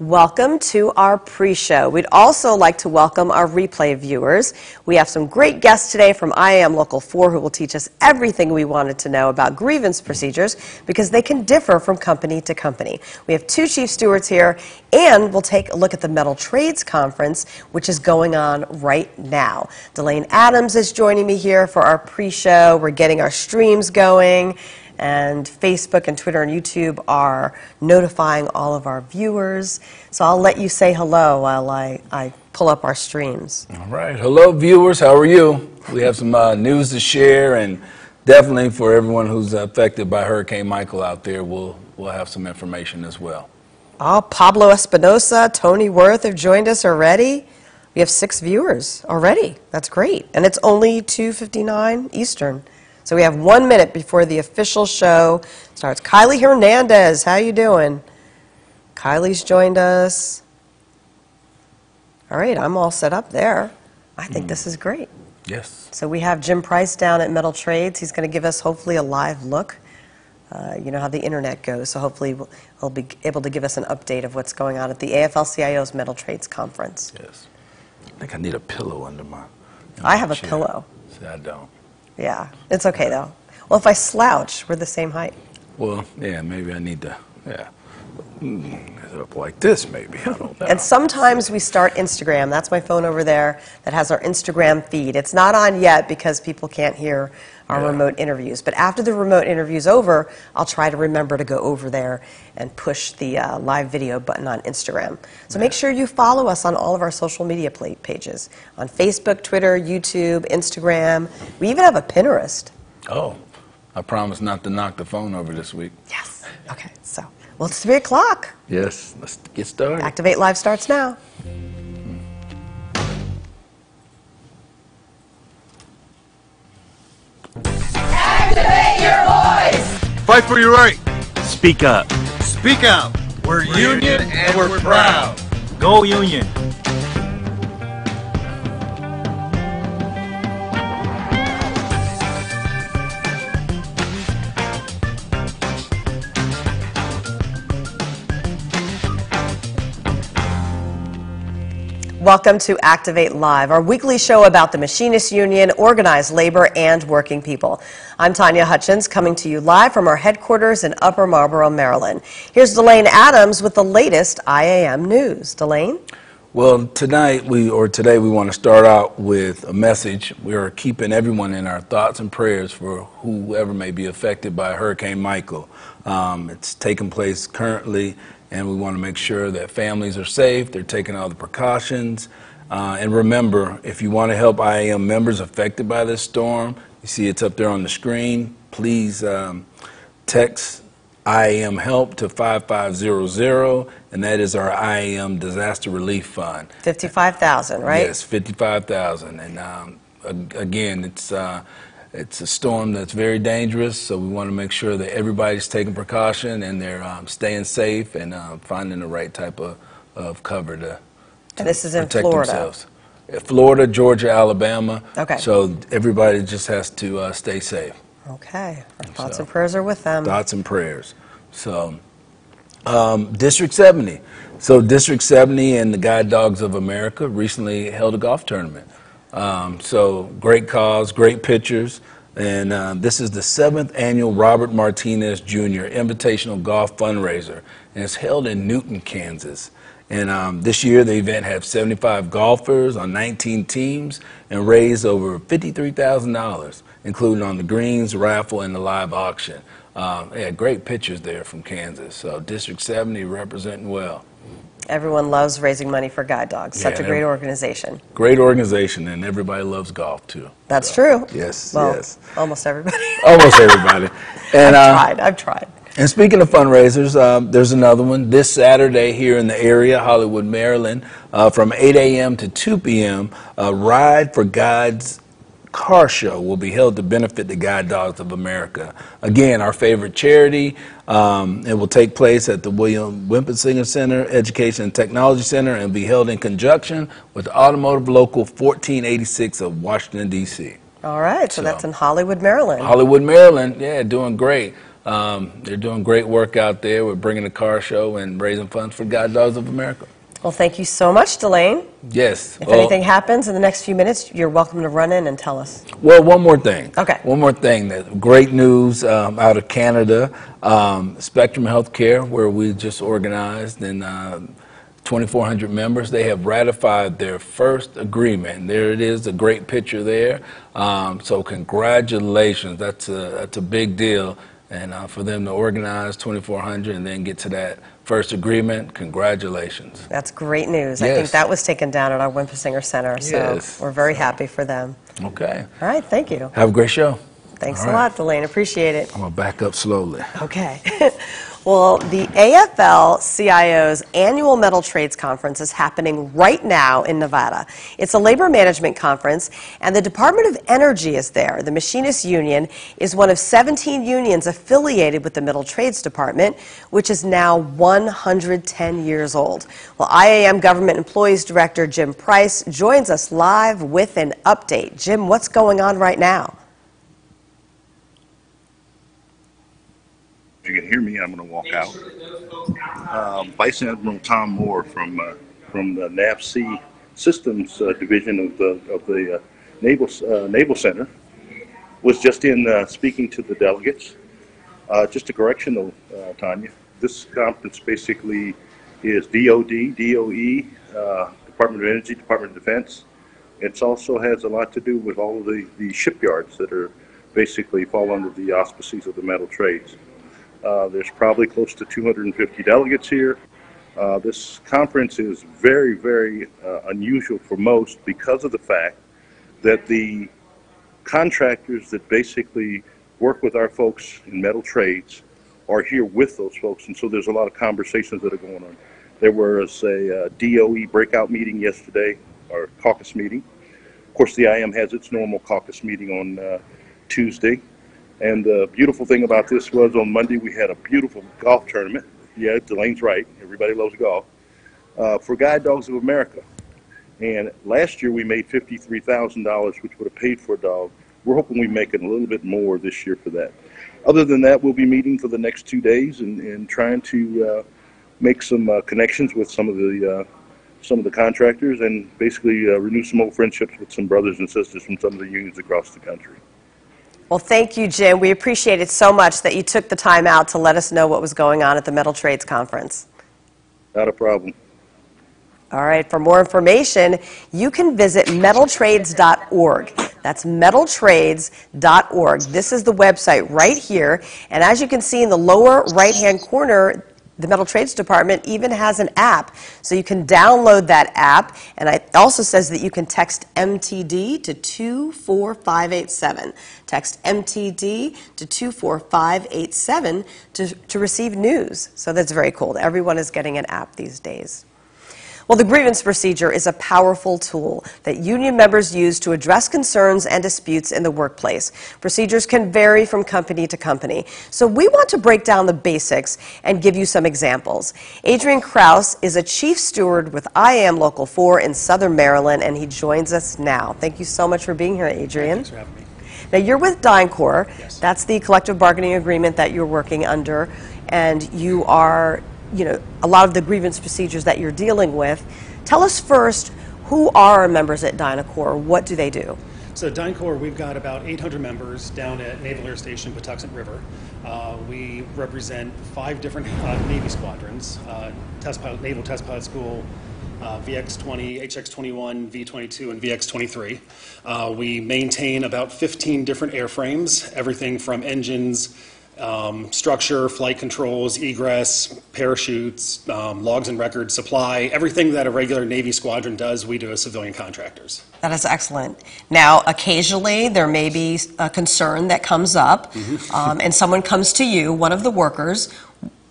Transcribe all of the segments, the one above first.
Welcome to our pre-show. We'd also like to welcome our replay viewers. We have some great guests today from IAM Local 4 who will teach us everything we wanted to know about grievance procedures because they can differ from company to company. We have two chief stewards here, and we'll take a look at the Metal Trades Conference, which is going on right now. Delane Adams is joining me here for our pre-show. We're getting our streams going, and Facebook and Twitter and YouTube are notifying all of our viewers. So I'll let you say hello while I pull up our streams. All right. Hello, viewers. How are you? We have some news to share, and definitely for everyone who's affected by Hurricane Michael out there, we'll have some information as well. Oh, Pablo Espinosa, Tony Worth have joined us already. We have 6 viewers already. That's great. And it's only 2:59 Eastern. So we have 1 minute before the official show starts. Kylie Hernandez, how you doing? Kylie's joined us. All right, I'm all set up there. I think this is great. Yes. So we have Jim Price down at Metal Trades. He's going to give us hopefully a live look. You know how the internet goes, so hopefully he'll be able to give us an update of what's going on at the AFL-CIO's Metal Trades Conference. Yes. I think I need a pillow under my I have a chair. pillow. See, I don't. Yeah, it's okay though. Well, if I slouch, we're the same height. Well, yeah, maybe I need to, up like this maybe. I don't know. And sometimes we start Instagram. That's my phone over there that has our Instagram feed. It's not on yet because people can't hear our remote interviews. But after the remote interview's over, I'll try to remember to go over there and push the live video button on Instagram. So make sure you follow us on all of our social media pages. On Facebook, Twitter, YouTube, Instagram. We even have a Pinterest. Oh, I promise not to knock the phone over this week. Yes. Okay, so, well, it's 3 o'clock. Yes, let's get started. Activate Live starts now. Activate your voice! Fight for your right! Speak up. Speak out! We're Union and we're proud! Go Union! Welcome to Activate Live, our weekly show about the Machinists Union, organized labor, and working people. I'm Tanya Hutchins, coming to you live from our headquarters in Upper Marlboro, Maryland. Here's Delane Adams with the latest IAM news. Delane? Well, today we want to start out with a message. We are keeping everyone in our thoughts and prayers for whoever may be affected by Hurricane Michael. It's taking place currently, and we want to make sure that families are safe, they're taking all the precautions. And remember, if you want to help IAM members affected by this storm, you see it's up there on the screen, please text IAM help to 5500, and that is our IAM Disaster Relief Fund. 55,000, right? Yes, 55,000. And again, it's a storm that's very dangerous, so we want to make sure that everybody's taking precaution and they're staying safe and finding the right type of cover to And this is in protect Florida. themselves. Florida, Georgia, Alabama. Okay. So everybody just has to stay safe. Okay. Our thoughts and prayers are with them. Thoughts and prayers. So, District 70. So District 70 and the Guide Dogs of America recently held a golf tournament. So great cause, great pictures, and this is the 7th annual Robert Martinez Jr. Invitational Golf Fundraiser, and it's held in Newton, Kansas. And this year the event had 75 golfers on 19 teams and raised over $53,000, including on the greens, raffle, and the live auction. They had great pictures there from Kansas, so District 70 representing well. Everyone loves raising money for guide dogs. Such a great organization. Great organization, and everybody loves golf, too. That's true. Yes, well, yes. Almost everybody. Almost everybody. And, I've tried. And speaking of fundraisers, there's another one. This Saturday here in the area, Hollywood, Maryland, from 8 a.m. to 2 p.m., a Ride for Guides car show will be held to benefit the Guide Dogs of America. Again, our favorite charity. It will take place at the William Wimpensingh Center, Education and Technology Center, and be held in conjunction with the Automotive Local 1486 of Washington, D.C. All right, so that's in Hollywood, Maryland. Hollywood, Maryland, yeah, doing great. They're doing great work out there. We're bringing the car show and raising funds for Guide Dogs of America. Well, thank you so much, Delane. Yes. If anything happens in the next few minutes, you're welcome to run in and tell us. Well, one more thing. Okay. One more thing. Great news out of Canada. Spectrum Healthcare, where we just organized, and 2,400 members, they have ratified their first agreement. There it is, a great picture there. So congratulations. That's a big deal. And for them to organize 2,400 and then get to that first agreement, congratulations. That's great news. Yes. I think that was taken down at our Wimpisinger Center, so Yes. we're very happy for them. Okay. All right, thank you. Have a great show. Thanks All a right. lot, Delane. Appreciate it. I'm going to back up slowly. Okay. Well, the AFL-CIO's annual Metal Trades Conference is happening right now in Nevada. It's a labor management conference, and the Department of Energy is there. The Machinists Union is one of 17 unions affiliated with the Metal Trades Department, which is now 110 years old. Well, IAM Government Employees Director Jim Price joins us live with an update. Jim, what's going on right now? If you can hear me, I'm going to walk out. Vice Admiral Tom Moore from the NAVSEA Systems Division of the Naval Center was just in speaking to the delegates. Just a correction, though, Tanya. This conference basically is DOD, DOE, Department of Energy, Department of Defense. It also has a lot to do with all of the shipyards that are basically fall under the auspices of the metal trades. There's probably close to 250 delegates here. This conference is very, very unusual for most because of the fact that the contractors that basically work with our folks in metal trades are here with those folks, and so there's a lot of conversations that are going on. There was a DOE breakout meeting yesterday, or caucus meeting. Of course, the IM has its normal caucus meeting on Tuesday. And the beautiful thing about this was on Monday we had a beautiful golf tournament. Yeah, Delane's right. Everybody loves golf. For Guide Dogs of America. And last year we made $53,000, which would have paid for a dog. We're hoping we make it a little bit more this year for that. Other than that, we'll be meeting for the next 2 days and trying to make some connections with some of the contractors and basically renew some old friendships with some brothers and sisters from some of the unions across the country. Well, thank you, Jim. We appreciate it so much that you took the time out to let us know what was going on at the Metal Trades Conference. Not a problem. All right, for more information, you can visit metaltrades.org. That's metaltrades.org. This is the website right here. And as you can see in the lower right-hand corner, the Metal Trades Department even has an app, so you can download that app, and it also says that you can text MTD to 24587. Text MTD to 24587 to receive news. So that's very cool. Everyone is getting an app these days. Well, the grievance procedure is a powerful tool that union members use to address concerns and disputes in the workplace. Procedures can vary from company to company, so we want to break down the basics and give you some examples. Adrian Krause is a chief steward with IAM Local 4 in Southern Maryland, and he joins us now. Thank you so much for being here, Adrian. Thanks for having me. Now, you're with DynCorp. Yes. That's the collective bargaining agreement that you're working under, and you are a lot of the grievance procedures that you're dealing with. Tell us first, who are members at DynCorp? What do they do? So at DynCorp, we've got about 800 members down at Naval Air Station, Patuxent River. We represent 5 different Navy squadrons, Naval Test Pilot School, VX-20, HX-21, V-22, and VX-23. We maintain about 15 different airframes, everything from engines, structure, flight controls, egress, parachutes, logs and records, supply, everything that a regular Navy squadron does, we do as civilian contractors. That is excellent. Now, occasionally there may be a concern that comes up, and someone comes to you, one of the workers.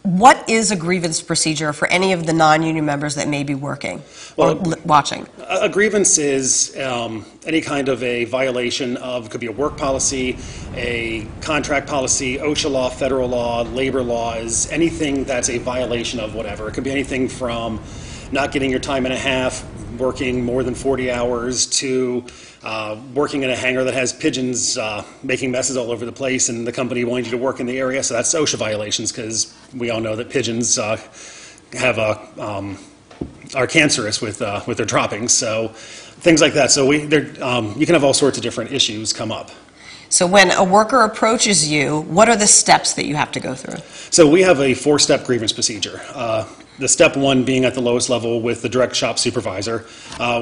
What is a grievance procedure for any of the non-union members that may be working or watching? A grievance is any kind of a violation of, could be a work policy, a contract policy, OSHA law, federal law, labor laws, anything that's a violation of whatever. It could be anything from not getting your time and a half, working more than 40 hours to working in a hangar that has pigeons making messes all over the place, and the company wanting you to work in the area. So that's OSHA violations, because we all know that pigeons have are cancerous with their droppings. So things like that. So you can have all sorts of different issues come up. So when a worker approaches you, what are the steps that you have to go through? So we have a 4-step grievance procedure. The step 1 being at the lowest level with the direct shop supervisor.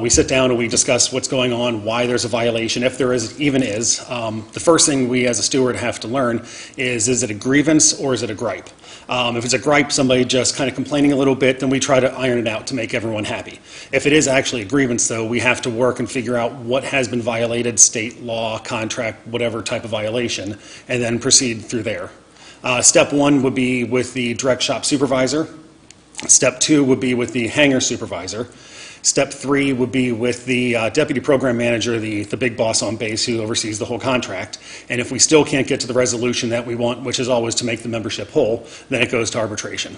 We sit down and we discuss what's going on, why there's a violation, if there even is. The first thing we as a steward have to learn is it a grievance or is it a gripe? If it's a gripe, somebody just kind of complaining a little bit, then we try to iron it out to make everyone happy. If it is actually a grievance, though, we have to work and figure out what has been violated, state law, contract, whatever type of violation, and then proceed through there. Step 1 would be with the direct shop supervisor. Step 2 would be with the hangar supervisor. Step 3 would be with the deputy program manager, the big boss on base who oversees the whole contract. And if we still can't get to the resolution that we want, which is always to make the membership whole, then it goes to arbitration.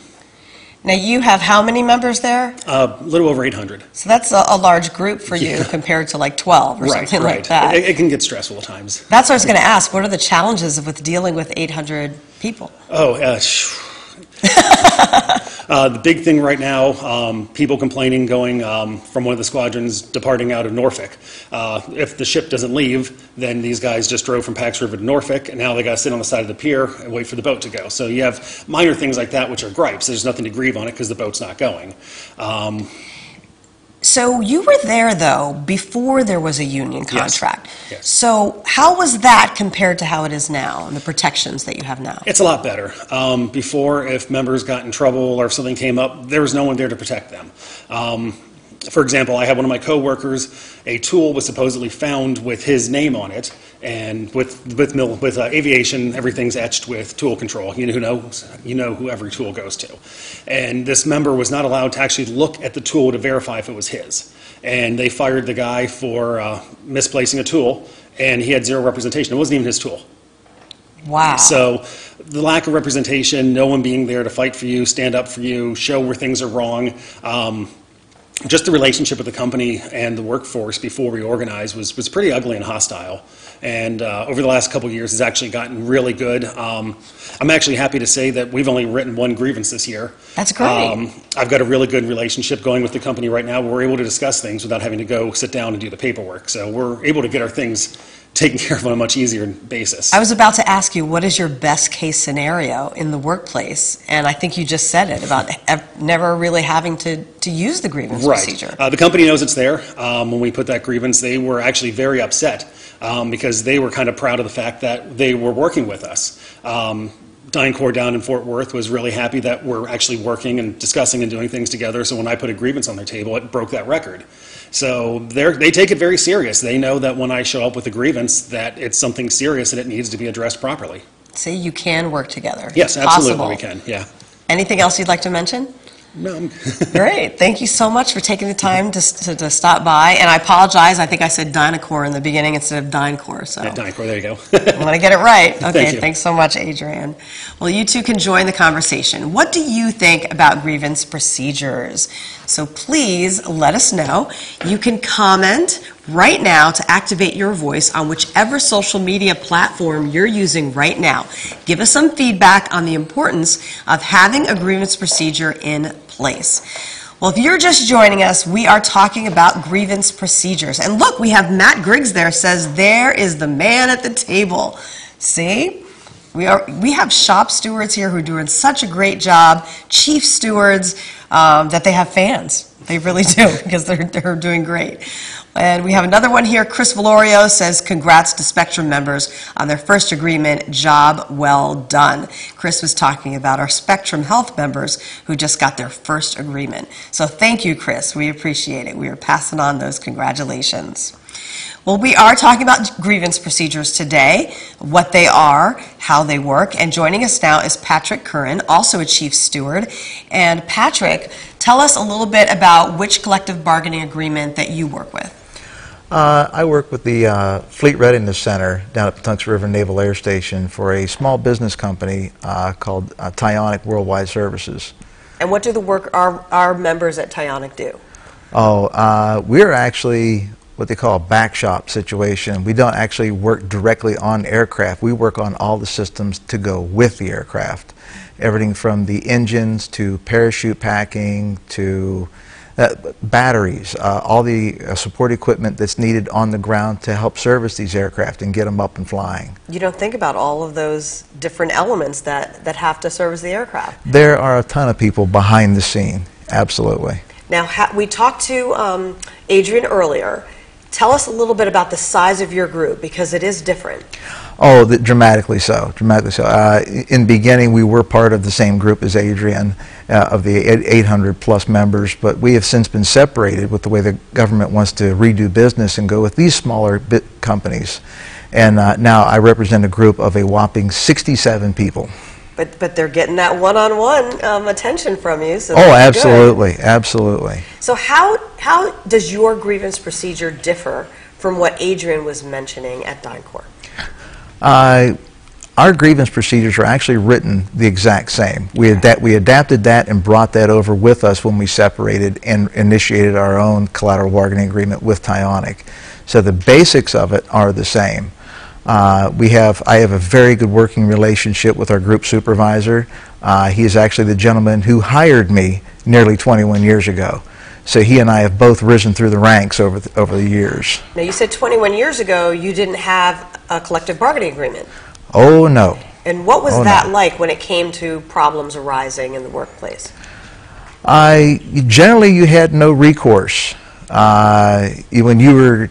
Now, you have how many members there? A little over 800. So that's a large group for you compared to like 12 or something like that. It can get stressful at times. That's what I was going to ask. What are the challenges with dealing with 800 people? Oh, the big thing right now, people complaining going from one of the squadrons departing out of Norfolk. If the ship doesn't leave, then these guys just drove from Pax River to Norfolk, and now they got to sit on the side of the pier and wait for the boat to go. So you have minor things like that, which are gripes. There's nothing to grieve on it because the boat's not going. So you were there, though, before there was a union contract. Yes. So how was that compared to how it is now and the protections that you have now? It's a lot better. Before, if members got in trouble or if something came up, there was no one there to protect them. For example, I had one of my coworkers, a tool was supposedly found with his name on it, and with aviation, everything's etched with tool control. You know who every tool goes to. And this member was not allowed to actually look at the tool to verify if it was his. And they fired the guy for misplacing a tool, and he had zero representation. It wasn't even his tool. Wow. So the lack of representation, no one being there to fight for you, stand up for you, show where things are wrong, just the relationship with the company and the workforce before we organized was pretty ugly and hostile. And over the last couple of years, it's actually gotten really good. I'm actually happy to say that we've only written 1 grievance this year. That's great. I've got a really good relationship going with the company right now. We're able to discuss things without having to go sit down and do the paperwork. So we're able to get our things taken care of on a much easier basis. I was about to ask you, what is your best case scenario in the workplace? And I think you just said it, about never really having to use the grievance procedure. The company knows it's there. When we put that grievance, they were actually very upset because they were kind of proud of the fact that they were working with us. DynCorp down in Fort Worth was really happy that we're actually working and discussing and doing things together. So when I put a grievance on their table, it broke that record. So they take it very serious. They know that when I show up with a grievance, that it's something serious and it needs to be addressed properly. See, you can work together. Yes, it's absolutely possible. we can, yeah. Anything else you'd like to mention? No. Great. Thank you so much for taking the time to stop by. And I apologize. I think I said DynCorp in the beginning instead of DynCorp. So. Yeah, DynCorp, there you go. I want to get it right. Okay, Thank you. Thanks so much, Adrian. Well, you two can join the conversation. What do you think about grievance procedures? So please let us know. You can comment right now to activate your voice on whichever social media platform you're using right now. Give us some feedback on the importance of having a grievance procedure in place. Well, if you're just joining us, we are talking about grievance procedures. And look, we have Matt Griggs there, says, there is the man at the table. See? We have shop stewards here who are doing such a great job, chief stewards, that they have fans. They really do, because they're doing great. And we have another one here. Chris Valorio says, congrats to Spectrum members on their first agreement. Job well done. Chris was talking about our Spectrum Health members who just got their first agreement. So thank you, Chris. We appreciate it. We are passing on those congratulations. Well, we are talking about grievance procedures today, what they are, how they work, and joining us now is Patrick Curran, also a chief steward. And Patrick, tell us a little bit about which collective bargaining agreement that you work with. I work with the Fleet Readiness Center down at Pax River Naval Air Station for a small business company called Tionic Worldwide Services. And what do our members at Tionic do? Oh, we're actually what they call a back shop situation. We don't actually work directly on aircraft. We work on all the systems to go with the aircraft. Everything from the engines to parachute packing to batteries, all the support equipment that's needed on the ground to help service these aircraft and get them up and flying. You don't think about all of those different elements that have to service the aircraft. There are a ton of people behind the scene, absolutely. Now, we talked to Adrian earlier. Tell us a little bit about the size of your group, because it is different. Oh, dramatically so, dramatically so. In the beginning, we were part of the same group as Adrian, of the 800 plus members, but we have since been separated with the way the government wants to redo business and go with these smaller companies. And now I represent a group of a whopping 67 people. But they're getting that one-on-one attention from you. So oh, absolutely, absolutely. So how does your grievance procedure differ from what Adrian was mentioning at DynCorp? Our grievance procedures are actually written the exact same. We adapted that and brought that over with us when we separated and initiated our own collateral bargaining agreement with Tionic. So the basics of it are the same. I have a very good working relationship with our group supervisor. He is actually the gentleman who hired me nearly 21 years ago. So he and I have both risen through the ranks over the years. Now, you said 21 years ago you didn't have a collective bargaining agreement. Oh, no. And what was that like when it came to problems arising in the workplace? Generally, you had no recourse. When you were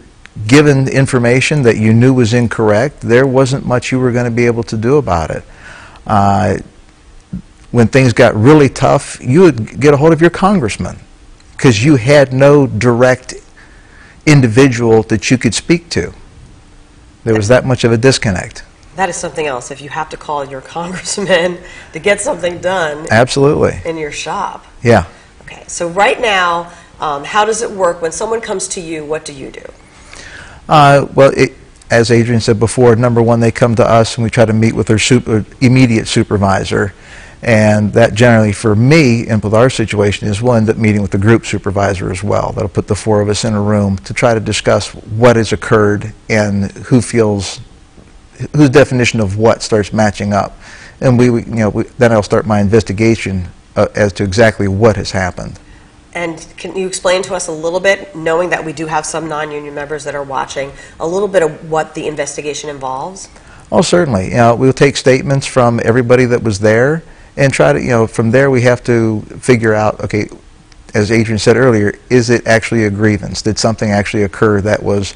given information that you knew was incorrect, there wasn't much you were going to be able to do about it. When things got really tough, you would get a hold of your congressman, because you had no direct individual that you could speak to. There was that much of a disconnect. That is something else. If you have to call your congressman to get something done. Absolutely. In your shop. Yeah. Okay. So right now, how does it work when someone comes to you? What do you do? Well, as Adrian said before, number one, they come to us and we try to meet with their immediate supervisor. And that generally, for me, and with our situation, is we'll end up meeting with the group supervisor as well. That'll put the four of us in a room to try to discuss what has occurred and whose definition of what starts matching up. And then I'll start my investigation as to exactly what has happened. And can you explain to us a little bit, knowing that we do have some non-union members that are watching, a little bit of what the investigation involves? Oh, certainly. We'll take statements from everybody that was there and try to, from there we have to figure out, okay, as Adrian said earlier, is it actually a grievance? Did something actually occur that was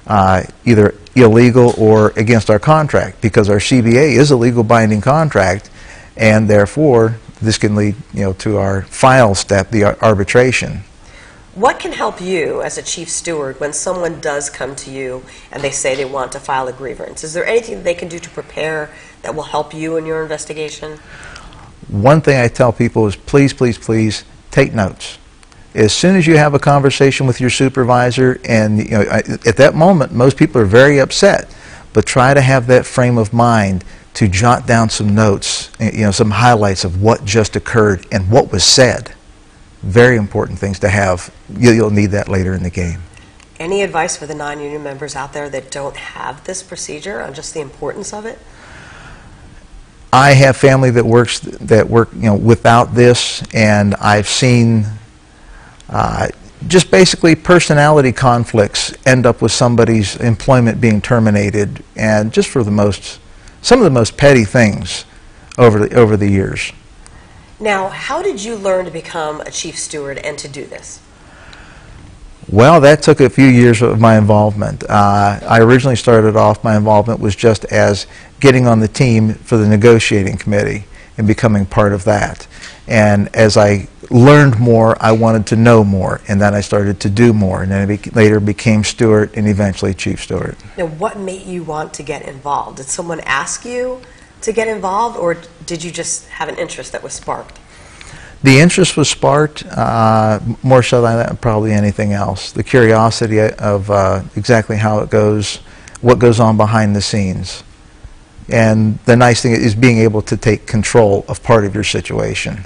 either illegal or against our contract? Because our CBA is a legal binding contract, and therefore this can lead, to our final step, the arbitration. What can help you as a chief steward when someone does come to you and they say they want to file a grievance? Is there anything they can do to prepare that will help you in your investigation? One thing I tell people is please, please, please take notes. As soon as you have a conversation with your supervisor, and at that moment most people are very upset, but try to have that frame of mind to jot down some notes, some highlights of what just occurred and what was said. Very important things to have. You'll need that later in the game. Any advice for the non-union members out there that don't have this procedure on just the importance of it? I have family that work without this, and I've seen just basically personality conflicts end up with somebody's employment being terminated, and just for some of the most petty things over the years. Now, how did you learn to become a chief steward and to do this? Well, that took a few years of my involvement. I originally started off, my involvement was just as getting on the team for the negotiating committee and becoming part of that. And as I learned more, I wanted to know more, and then I started to do more, and then I later became steward and eventually chief steward. Now, what made you want to get involved? Did someone ask you to get involved, or did you just have an interest that was sparked? The interest was sparked more so than probably anything else. The curiosity of exactly how it goes, what goes on behind the scenes. And the nice thing is being able to take control of part of your situation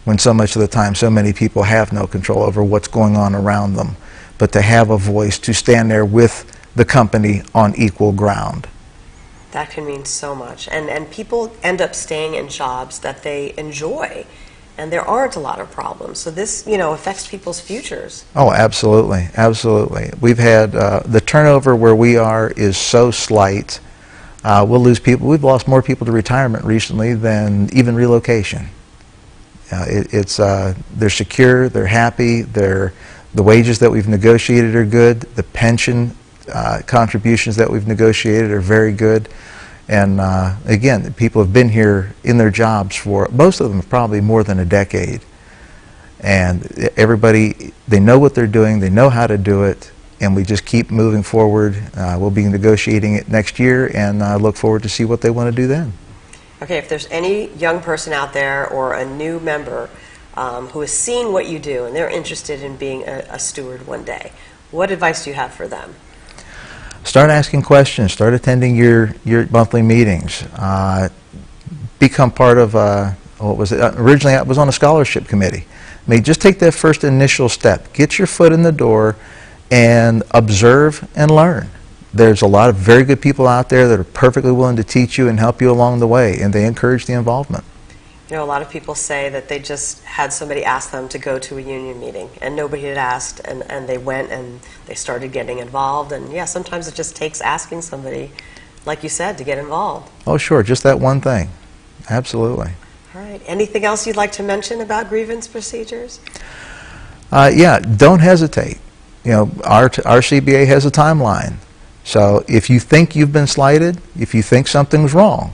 when so much of the time so many people have no control over what's going on around them. But to have a voice, to stand there with the company on equal ground. That can mean so much. And people end up staying in jobs that they enjoy, and there aren't a lot of problems. So this, affects people's futures. Oh, absolutely, absolutely. We've had, the turnover where we are is so slight. We'll lose people. We've lost more people to retirement recently than even relocation. They're secure, they're happy, the wages that we've negotiated are good, the pension contributions that we've negotiated are very good. And again, people have been here in their jobs for, most of them, probably more than a decade. And everybody, they know what they're doing, they know how to do it, and we just keep moving forward. We'll be negotiating it next year, and I look forward to see what they want to do then. Okay, if there's any young person out there or a new member who has seen what you do and they're interested in being a steward one day, what advice do you have for them? Start asking questions. Start attending your monthly meetings. Become part of, what was it? Originally I was on a scholarship committee. I mean, just take that first initial step. Get your foot in the door and observe and learn. There's a lot of very good people out there that are perfectly willing to teach you and help you along the way, and they encourage the involvement. A lot of people say that they just had somebody ask them to go to a union meeting, and nobody had asked, and they went and they started getting involved. And yeah, sometimes it just takes asking somebody, like you said, to get involved. Oh, sure, just that one thing. Absolutely. All right. Anything else you'd like to mention about grievance procedures? Yeah, don't hesitate. Our CBA has a timeline. So if you think you've been slighted, if you think something's wrong,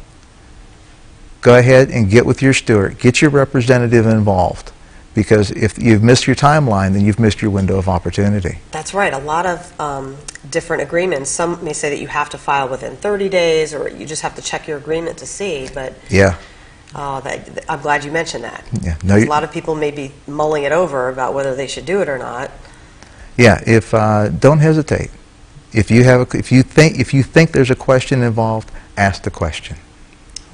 go ahead and get with your steward. Get your representative involved. Because if you've missed your timeline, then you've missed your window of opportunity. That's right. A lot of different agreements. Some may say that you have to file within 30 days, or you just have to check your agreement to see. But yeah, I'm glad you mentioned that. Yeah, no, a lot of people may be mulling it over about whether they should do it or not. Yeah, don't hesitate. If you think there's a question involved, ask the question.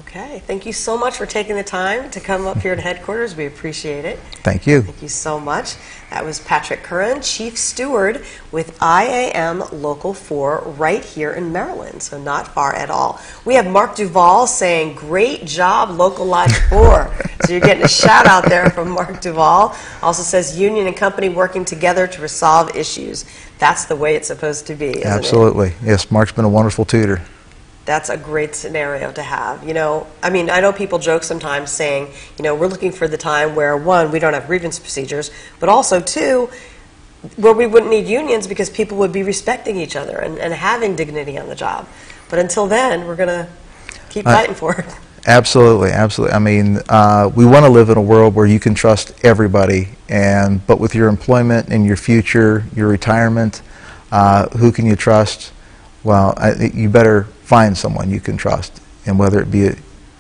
Okay, thank you so much for taking the time to come up here to headquarters. We appreciate it. Thank you. Thank you so much. That was Patrick Curran, Chief Steward with IAM Local 4 right here in Maryland, so not far at all. We have Mark Duvall saying, great job, Local Lodge 4. So you're getting a shout out there from Mark Duvall. Also says, union and company working together to resolve issues. That's the way it's supposed to be, isn't Absolutely. it? Yes, Mark's been a wonderful tutor. That's a great scenario to have. I mean, I know people joke sometimes saying, we're looking for the time where, one, we don't have grievance procedures, but also, two, where we wouldn't need unions because people would be respecting each other and having dignity on the job. But until then, we're going to keep fighting for it. Absolutely, absolutely. I mean, we want to live in a world where you can trust everybody, but with your employment and your future, your retirement, who can you trust? Well, you better find someone you can trust. And whether it be,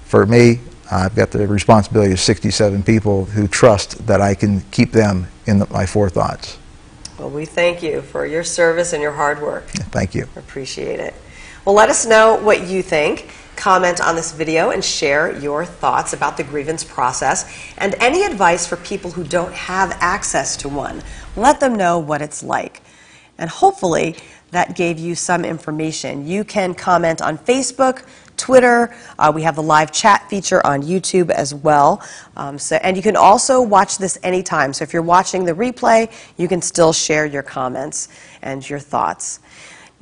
for me, I've got the responsibility of 67 people who trust that I can keep them in my forethoughts. Well, we thank you for your service and your hard work. Thank you. Appreciate it. Well, let us know what you think. Comment on this video and share your thoughts about the grievance process and any advice for people who don't have access to one. Let them know what it's like. And hopefully that gave you some information. You can comment on Facebook, Twitter. We have the live chat feature on YouTube as well. And you can also watch this anytime. So if you're watching the replay, you can still share your comments and your thoughts.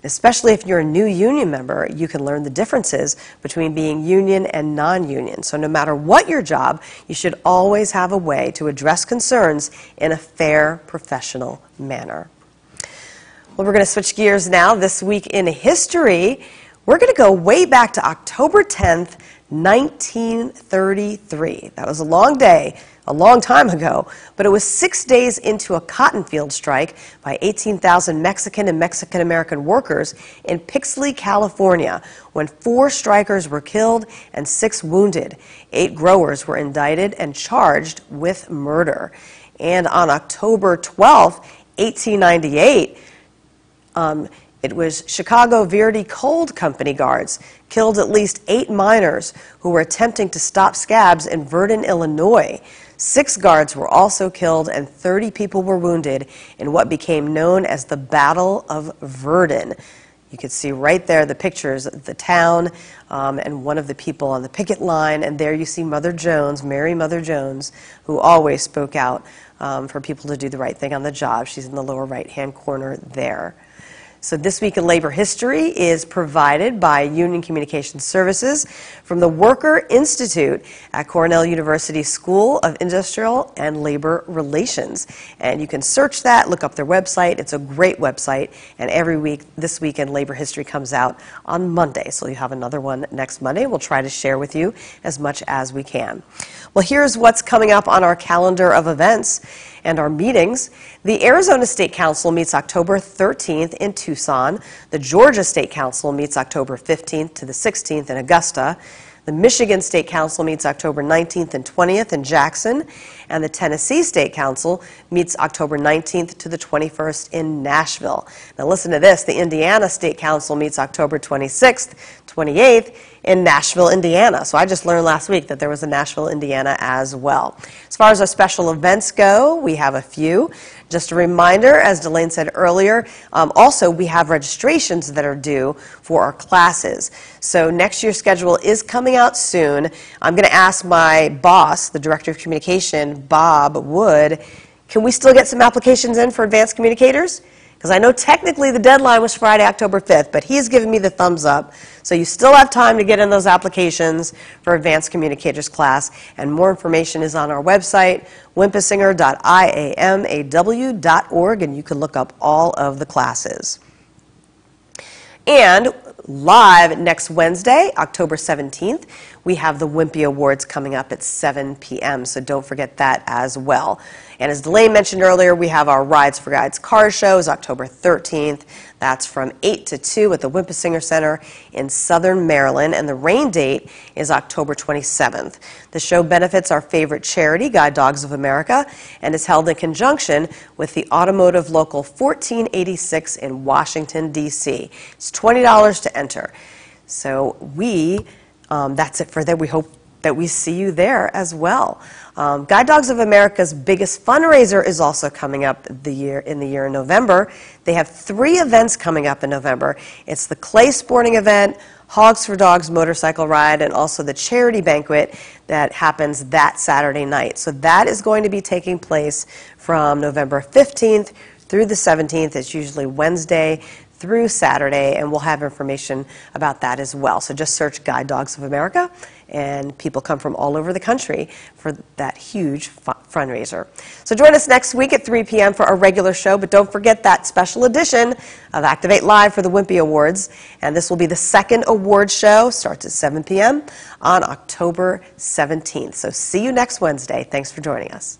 Especially if you're a new union member, you can learn the differences between being union and non-union. So no matter what your job, you should always have a way to address concerns in a fair, professional manner. Well, we're going to switch gears now. This week in history, we're going to go way back to October 10th, 1933. That was a long day, a long time ago, but it was 6 days into a cotton field strike by 18,000 Mexican and Mexican-American workers in Pixley, California, when 4 strikers were killed and 6 wounded. 8 growers were indicted and charged with murder. And on October 12th, 1898, It was Chicago Verdi Cold Company guards killed at least 8 miners who were attempting to stop scabs in Verdun, Illinois. 6 guards were also killed and 30 people were wounded in what became known as the Battle of Verdun. You can see right there the pictures of the town and one of the people on the picket line, and there you see Mother Jones, Mary Mother Jones, who always spoke out for people to do the right thing on the job. She's in the lower right-hand corner there. So This Week in Labor History is provided by Union Communication Services from the Worker Institute at Cornell University School of Industrial and Labor Relations. And you can search that, look up their website. It's a great website. And every week, This Week in Labor History comes out on Monday. So you have another one next Monday. We'll try to share with you as much as we can. Well, here's what's coming up on our calendar of events and our meetings. The Arizona State Council meets October 13th in Tucson. The Georgia State Council meets October 15th to the 16th in Augusta. The Michigan State Council meets October 19th and 20th in Jackson. And the Tennessee State Council meets October 19th to the 21st in Nashville. Now listen to this. The Indiana State Council meets October 26th, 28th in Nashville, Indiana. So I just learned last week that there was a Nashville, Indiana as well. As far as our special events go, we have a few. Just a reminder, as Delane said earlier, also we have registrations that are due for our classes. So next year's schedule is coming out soon. I'm going to ask my boss, the Director of Communication, Bob Wood, can we still get some applications in for advanced communicators? Because I know technically the deadline was Friday, October 5th, but he's given me the thumbs up. So you still have time to get in those applications for Advanced Communicators class. And more information is on our website, wimpisinger.iamaw.org, and you can look up all of the classes. And live next Wednesday, October 17th, we have the Wimpy Awards coming up at 7 p.m., so don't forget that as well. And as Delane mentioned earlier, we have our Rides for Guides car shows October 13th. That's from 8 to 2 at the Wimpisinger Center in Southern Maryland, and the rain date is October 27th. The show benefits our favorite charity, Guide Dogs of America, and is held in conjunction with the Automotive Local 1486 in Washington, D.C. It's $20 to enter. So that's it for that. We hope that we see you there as well. Guide Dogs of America's biggest fundraiser is also coming up in the year in November. They have 3 events coming up in November. It's the Clay Sporting event, Hogs for Dogs motorcycle ride, and also the charity banquet that happens that Saturday night. So that is going to be taking place from November 15th through the 17th. It's usually Wednesday through Saturday, and we'll have information about that as well. So just search Guide Dogs of America, and people come from all over the country for that huge fundraiser. So join us next week at 3 p.m. for our regular show, but don't forget that special edition of Activate Live for the Wimpy Awards, and this will be the second award show, starts at 7 p.m. on October 17th. So see you next Wednesday. Thanks for joining us.